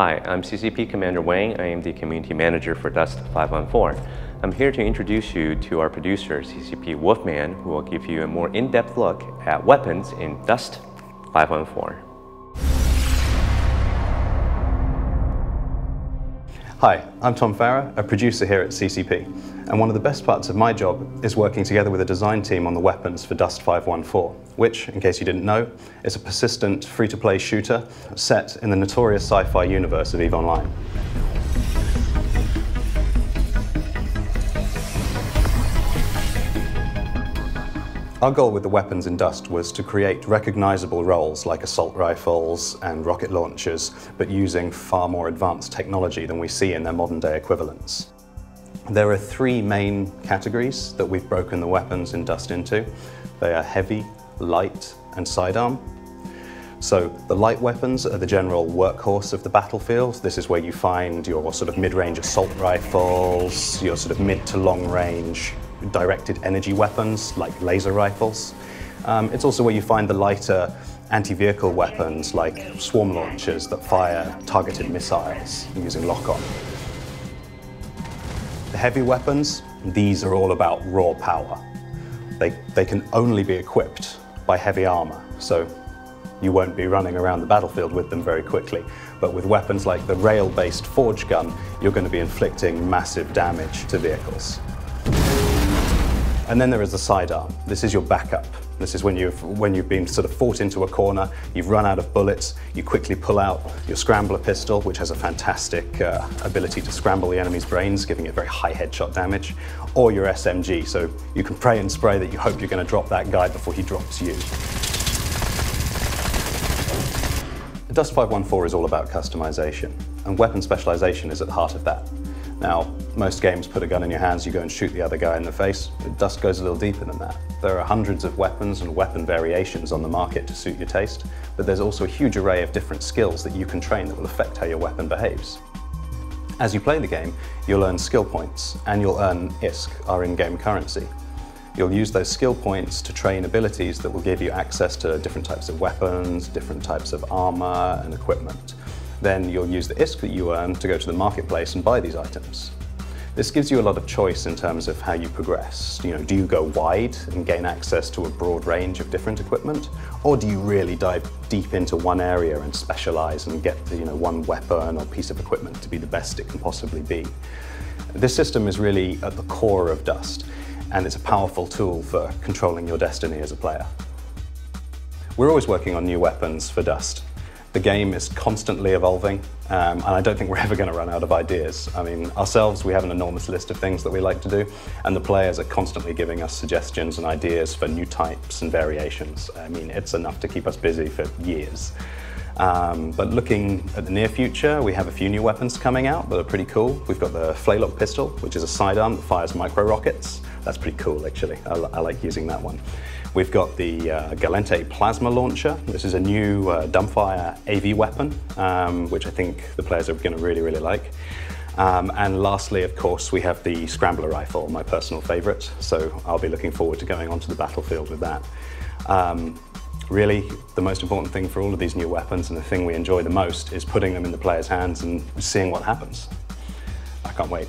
Hi, I'm CCP Commander Wang. I am the Community Manager for Dust 514. I'm here to introduce you to our producer, CCP Wolfman, who will give you a more in-depth look at weapons in Dust 514. Hi, I'm Tom Farrer, a producer here at CCP, and one of the best parts of my job is working together with a design team on the weapons for Dust 514, which, in case you didn't know, is a persistent free-to-play shooter set in the notorious sci-fi universe of EVE Online. Our goal with the weapons in Dust was to create recognizable roles like assault rifles and rocket launchers, but using far more advanced technology than we see in their modern-day equivalents. There are three main categories that we've broken the weapons in Dust into. They are heavy, light, and sidearm. So the light weapons are the general workhorse of the battlefield. This is where you find your sort of mid-range assault rifles, your sort of mid to long-range directed energy weapons like laser rifles. It's also where you find the lighter anti-vehicle weapons like swarm launchers that fire targeted missiles using lock-on. The heavy weapons, these are all about raw power. They can only be equipped by heavy armor, so you won't be running around the battlefield with them very quickly. But with weapons like the rail-based forge gun, you're going to be inflicting massive damage to vehicles. And then there is the sidearm. This is your backup. This is when you've been sort of fought into a corner, you've run out of bullets, you quickly pull out your scrambler pistol, which has a fantastic ability to scramble the enemy's brains, giving it very high headshot damage, or your SMG, so you can pray and spray that you hope you're going to drop that guy before he drops you. Dust 514 is all about customization, and weapon specialization is at the heart of that. Now, most games put a gun in your hands, you go and shoot the other guy in the face. But Dust goes a little deeper than that. There are hundreds of weapons and weapon variations on the market to suit your taste, but there's also a huge array of different skills that you can train that will affect how your weapon behaves. As you play the game, you'll earn skill points, and you'll earn ISK, our in-game currency. You'll use those skill points to train abilities that will give you access to different types of weapons, different types of armor and equipment. Then you'll use the ISK that you earn to go to the marketplace and buy these items. This gives you a lot of choice in terms of how you progress. Do you go wide and gain access to a broad range of different equipment? Or do you really dive deep into one area and specialize and get one weapon or piece of equipment to be the best it can possibly be? This system is really at the core of Dust, and it's a powerful tool for controlling your destiny as a player. We're always working on new weapons for Dust. The game is constantly evolving, and I don't think we're ever going to run out of ideas. I mean, ourselves, we have an enormous list of things that we like to do, and the players are constantly giving us suggestions and ideas for new types and variations. I mean, it's enough to keep us busy for years. But looking at the near future, we have a few new weapons coming out that are pretty cool. We've got the Flalock pistol, which is a sidearm that fires micro-rockets. That's pretty cool, actually. I like using that one. We've got the Gallente plasma launcher. This is a new dumbfire AV weapon, which I think the players are going to really, really like. And lastly, of course, we have the scrambler rifle, my personal favorite. So I'll be looking forward to going onto the battlefield with that. Really, the most important thing for all of these new weapons, and the thing we enjoy the most, is putting them in the players' hands and seeing what happens. I can't wait.